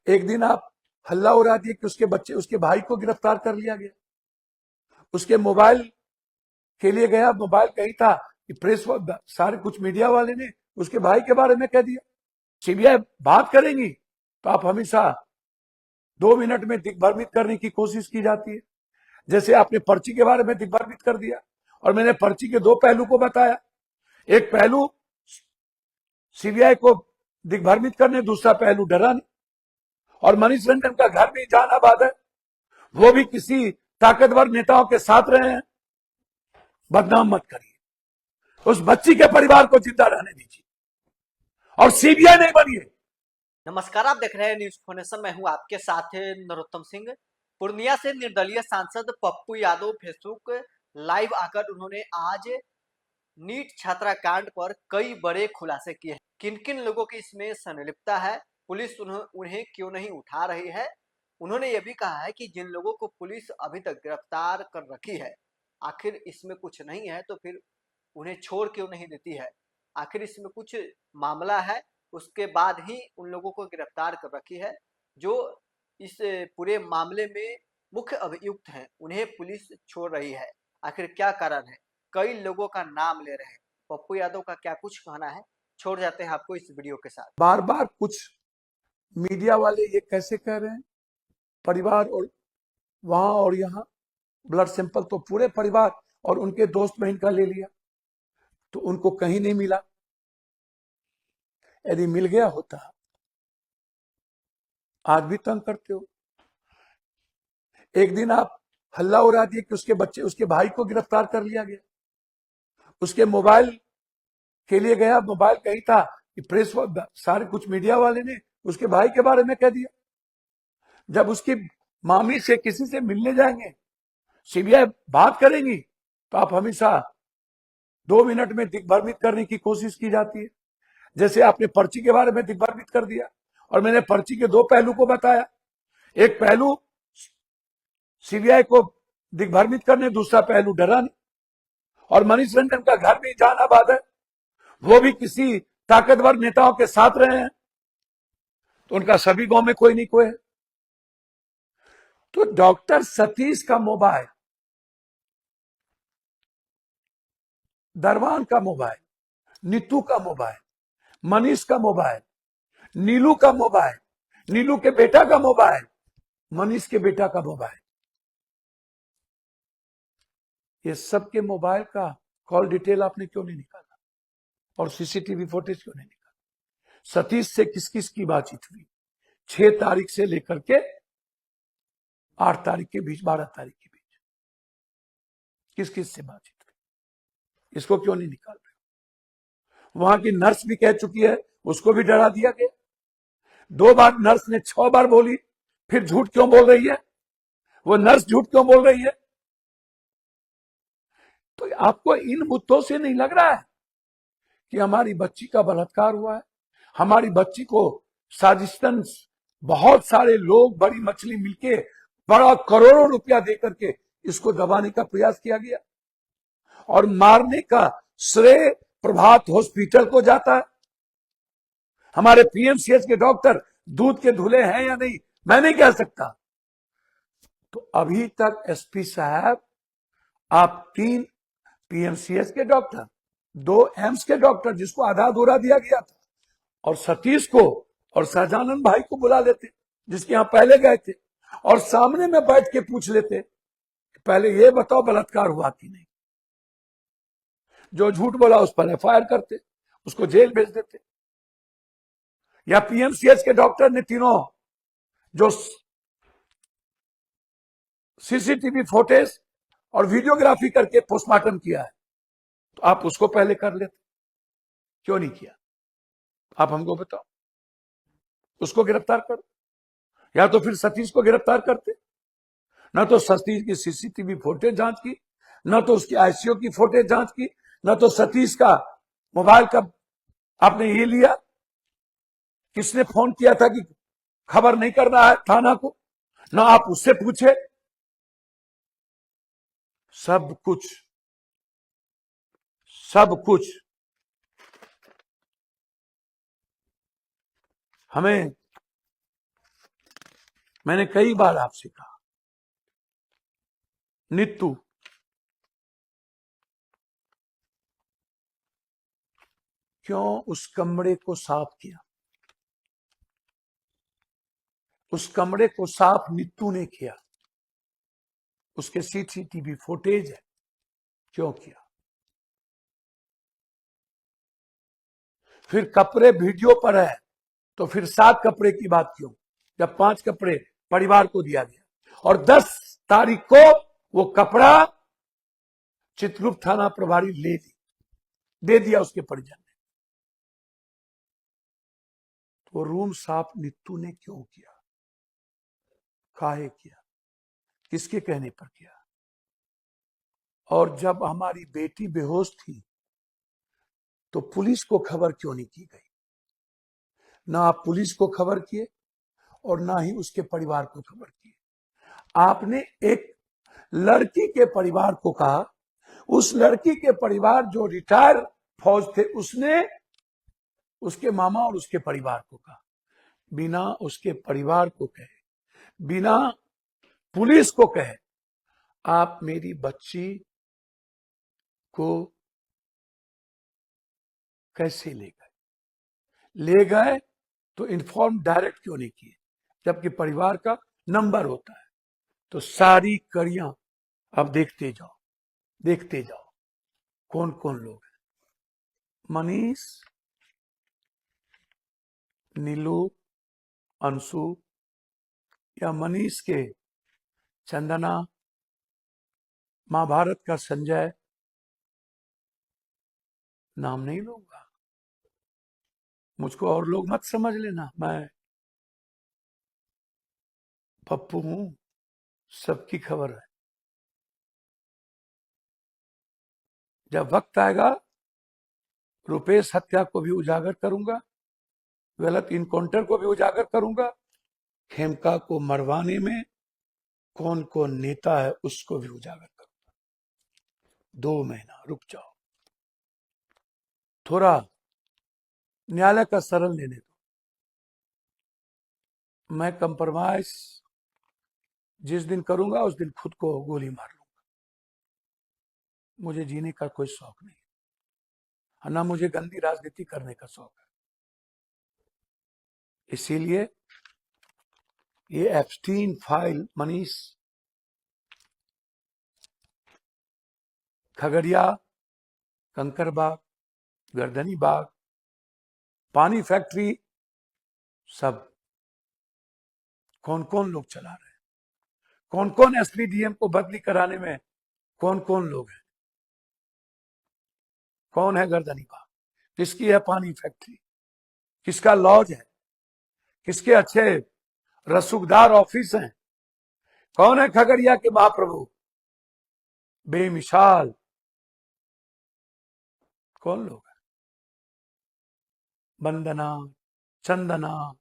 एक दिन आप हल्ला हो रहा थी कि उसके भाई को गिरफ्तार कर लिया गया। उसके मोबाइल के लिए गया, मोबाइल कहीं था कि प्रेस सारे कुछ मीडिया वाले ने उसके भाई के बारे में कह दिया। सीबीआई बात करेंगी तो आप हमेशा 2 मिनट में दिग्भ्रमित करने की कोशिश की जाती है। जैसे आपने पर्ची के बारे में दिग्भ्रमित कर दिया और मैंने पर्ची के दो पहलू को बताया। एक पहलू सीबीआई को दिग्भ्रमित करने, दूसरा पहलू डराने। और मनीष रंजन का घर भी जहानाबाद है, वो भी किसी ताकतवर नेताओं के साथ रहे हैं। बदनाम मत करिए, उस बच्ची के परिवार को जिंदा रहने दीजिए और सीबीआई नहीं बनिए। नमस्कार, आप देख रहे हैं न्यूज फाउंडेशन। मैं हूं आपके साथ नरोत्तम सिंह। पूर्णिया से निर्दलीय सांसद पप्पू यादव फेसबुक लाइव आकर उन्होंने आज नीट छात्राकांड पर कई बड़े खुलासे किए हैं। किन किन लोगों की इसमें संलिप्तता है, पुलिस उन्हें क्यों नहीं उठा रही है। उन्होंने ये भी कहा है कि जिन लोगों को पुलिस अभी तक गिरफ्तार कर रखी है, आखिर इसमें कुछ नहीं है तो फिर उन्हें छोड़ क्यों नहीं देती है। आखिर इसमें कुछ मामला है, उसके बाद ही उन लोगों को गिरफ्तार कर रखी है। जो इस पूरे मामले में मुख्य अभियुक्त हैं, उन्हें पुलिस छोड़ रही है। आखिर क्या कारण है, कई लोगों का नाम ले रहे हैं। पप्पू यादव का क्या कुछ कहना है, छोड़ जाते हैं आपको इस वीडियो के साथ। बार बार कुछ मीडिया वाले ये कैसे कह रहे हैं, परिवार और वहां और यहाँ ब्लड सैंपल तो पूरे परिवार और उनके दोस्त बहन का ले लिया, तो उनको कहीं नहीं मिला। यदि मिल गया होता, आज भी तंग करते हो। एक दिन आप हल्ला हो रहा थी कि उसके भाई को गिरफ्तार कर लिया गया। उसके मोबाइल के लिए गया, मोबाइल कहीं था कि प्रेस सारे कुछ मीडिया वाले ने उसके भाई के बारे में कह दिया। जब उसकी मामी से किसी से मिलने जाएंगे, सीबीआई बात करेंगी तो आप हमेशा 2 मिनट में दिग्भ्रमित करने की कोशिश की जाती है। जैसे आपने पर्ची के बारे में दिग्भ्रमित कर दिया और मैंने पर्ची के दो पहलू को बताया। एक पहलू सीबीआई को दिग्भ्रमित करने, दूसरा पहलू डराने। और मनीष रंजन का घर भी जहानाबाद है, वो भी किसी ताकतवर नेताओं के साथ रहे हैं, तो उनका सभी गांव में कोई नहीं कोई है। तो डॉक्टर सतीश का मोबाइल, दरवान का मोबाइल, नीतू का मोबाइल, मनीष का मोबाइल, नीलू का मोबाइल, नीलू के बेटा का मोबाइल, मनीष के बेटा का मोबाइल, ये सबके मोबाइल का कॉल डिटेल आपने क्यों नहीं निकाला और सीसीटीवी फुटेज क्यों नहीं निकाला? सतीश से किस किस की बातचीत हुई 6 तारीख से लेकर के 8 तारीख के बीच, 12 तारीख के बीच किस किस से बातचीत हुई, इसको क्यों नहीं निकाल रहे? वहां की नर्स भी कह चुकी है, उसको भी डरा दिया गया। 2 बार नर्स ने 6 बार बोली, फिर झूठ क्यों बोल रही है? वो नर्स झूठ क्यों बोल रही है? तो आपको इन मुद्दों से नहीं लग रहा है कि हमारी बच्ची का बलात्कार हुआ है? हमारी बच्ची को साजिशतन बहुत सारे लोग, बड़ी मछली मिलके बड़ा करोड़ों रुपया देकर के इसको दबाने का प्रयास किया गया और मारने का श्रेय प्रभात हॉस्पिटल को जाता है। हमारे पीएमसीएच के डॉक्टर दूध के धुले हैं या नहीं, मैं नहीं कह सकता। तो अभी तक एसपी साहब, आप 3 पीएमसीएच के डॉक्टर, 2 एम्स के डॉक्टर जिसको आधा अधूरा दिया गया था, और सतीश को और शाहजानंद भाई को बुला लेते जिसके यहां पहले गए थे, और सामने में बैठ के पूछ लेते, पहले ये बताओ बलात्कार हुआ कि नहीं। जो झूठ बोला उस पर एफआईआर करते, उसको जेल भेज देते। या पीएमसीएच के डॉक्टर ने तीनों जो सीसीटीवी फुटेज और वीडियोग्राफी करके पोस्टमार्टम किया है, तो आप उसको पहले कर लेते, क्यों नहीं किया? आप हमको बताओ। उसको गिरफ्तार करो, या तो फिर सतीश को गिरफ्तार करते। ना तो सतीश की सीसीटीवी फुटेज जांच की, ना तो उसकी आईसीयू की फुटेज जांच की, ना तो सतीश का मोबाइल का आपने ये लिया, किसने फोन किया था कि खबर नहीं करना है थाना को, ना आप उससे पूछे। सब कुछ हमें मैंने कई बार आपसे कहा, नीतू क्यों उस कमरे को साफ किया? उस कमरे को साफ नीतू ने किया, उसके सीसीटीवी फुटेज है, क्यों किया? फिर कपड़े वीडियो पर है, तो फिर 7 कपड़े की बात क्यों, जब 5 कपड़े परिवार को दिया गया? और 10 तारीख को वो कपड़ा चित्रगुप्त थाना प्रभारी दे दिया उसके परिजन ने। तो रूम साफ नीतू ने क्यों किया? काहे किया? किसके कहने पर किया? और जब हमारी बेटी बेहोश थी तो पुलिस को खबर क्यों नहीं की गई? ना आप पुलिस को खबर किए और ना ही उसके परिवार को खबर किए। आपने एक लड़की के परिवार को कहा, उस लड़की के परिवार जो रिटायर फौज थे, उसने उसके मामा और उसके परिवार को कहा। बिना उसके परिवार को कहे, बिना पुलिस को कहे, आप मेरी बच्ची को कैसे ले गए? ले गए तो इन्फॉर्म डायरेक्ट क्यों नहीं किए, जबकि परिवार का नंबर होता है? तो सारी कड़ियां अब देखते जाओ कौन कौन लोग हैं। मनीष, नीलू, अंशु, या मनीष के चंदना, महाभारत का संजय, नाम नहीं लूंगा, मुझको और लोग मत समझ लेना, मैं पप्पू हूं, सबकी खबर है। जब वक्त आएगा रुपेश हत्या को भी उजागर करूंगा, गलत इनकाउंटर को भी उजागर करूंगा, खेमका को मरवाने में कौन कौन नेता है उसको भी उजागर करूंगा। 2 महीना रुक जाओ, थोड़ा न्यायालय का शरण लेने दो। मैं कंप्रोमाइज जिस दिन करूंगा उस दिन खुद को गोली मार लूंगा। मुझे जीने का कोई शौक नहीं, ना मुझे गंदी राजनीति करने का शौक है। इसीलिए ये एप्स्टीन फाइल मनीष, खगड़िया, कंकरबाग, गर्दनी बाग, पानी फैक्ट्री, सब कौन कौन लोग चला रहे हैं, कौन कौन एसपीडीएम को बदली कराने में कौन कौन लोग हैं, कौन है गर्दनी बाग, किसकी है पानी फैक्ट्री, किसका लॉज है, किसके अच्छे रसूखदार ऑफिस हैं, कौन है खगड़िया के महाप्रभु बेमिसाल, कौन लोग हैं? वंदना, चंदना,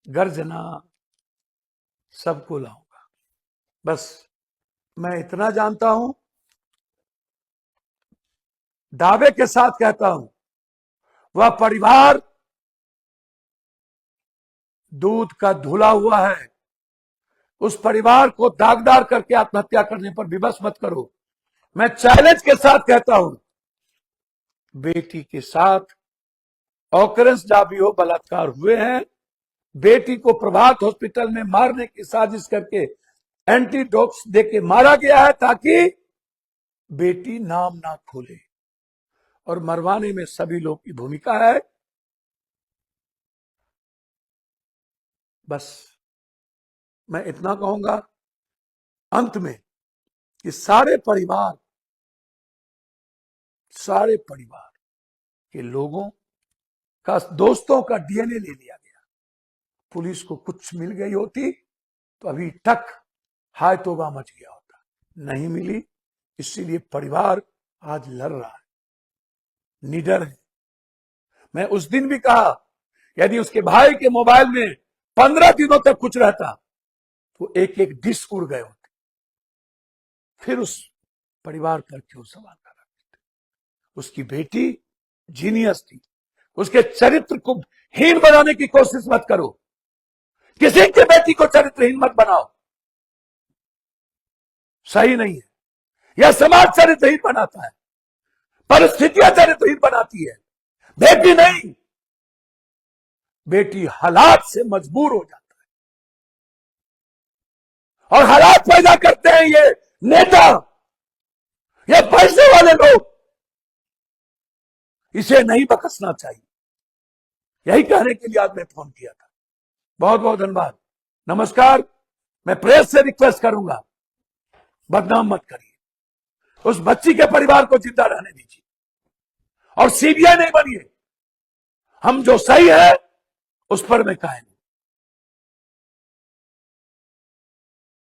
गर्जना, सबको लाऊंगा। बस मैं इतना जानता हूं, दावे के साथ कहता हूं, वह परिवार दूध का धुला हुआ है। उस परिवार को दागदार करके आत्महत्या करने पर विवश मत करो। मैं चैलेंज के साथ कहता हूं, बेटी के साथ ऑकरेंस जहां भी हो बलात्कार हुए हैं, बेटी को प्रभात हॉस्पिटल में मारने की साजिश करके एंटीडोट्स देके मारा गया है ताकि बेटी नाम ना खोले, और मरवाने में सभी लोग की भूमिका है। बस मैं इतना कहूंगा अंत में कि सारे परिवार के लोगों का, दोस्तों का डीएनए ले लिया गया। पुलिस को कुछ मिल गई होती तो अभी तक हाय तौबा मच गया होता, नहीं मिली, इसीलिए परिवार आज लड़ रहा है, निडर है। मैं उस दिन भी कहा, यदि उसके भाई के मोबाइल में 15 दिनों तक कुछ रहता तो एक एक डिस्क उड़ गए होते, फिर उस परिवार पर क्यों सवाल कर रहे थे? उसकी बेटी जीनियस थी, उसके चरित्र को हीन बनाने की कोशिश मत करो। किसी की बेटी को चरित्रहीन मत बनाओ, सही नहीं है। यह समाज चरित्रहीन बनाता है, परिस्थितियां चरित्रहीन बनाती है, बेटी नहीं। बेटी हालात से मजबूर हो जाता है, और हालात पैदा करते हैं ये नेता, ये पैसे वाले लोग। इसे नहीं बकसना चाहिए। यही कहने के लिए आज मैं फोन किया था। बहुत बहुत धन्यवाद, नमस्कार। मैं प्रेस से रिक्वेस्ट करूंगा, बदनाम मत करिए, उस बच्ची के परिवार को जिंदा रहने दीजिए, और सीबीआई नहीं बनिए। हम जो सही है उस पर मैं कायम।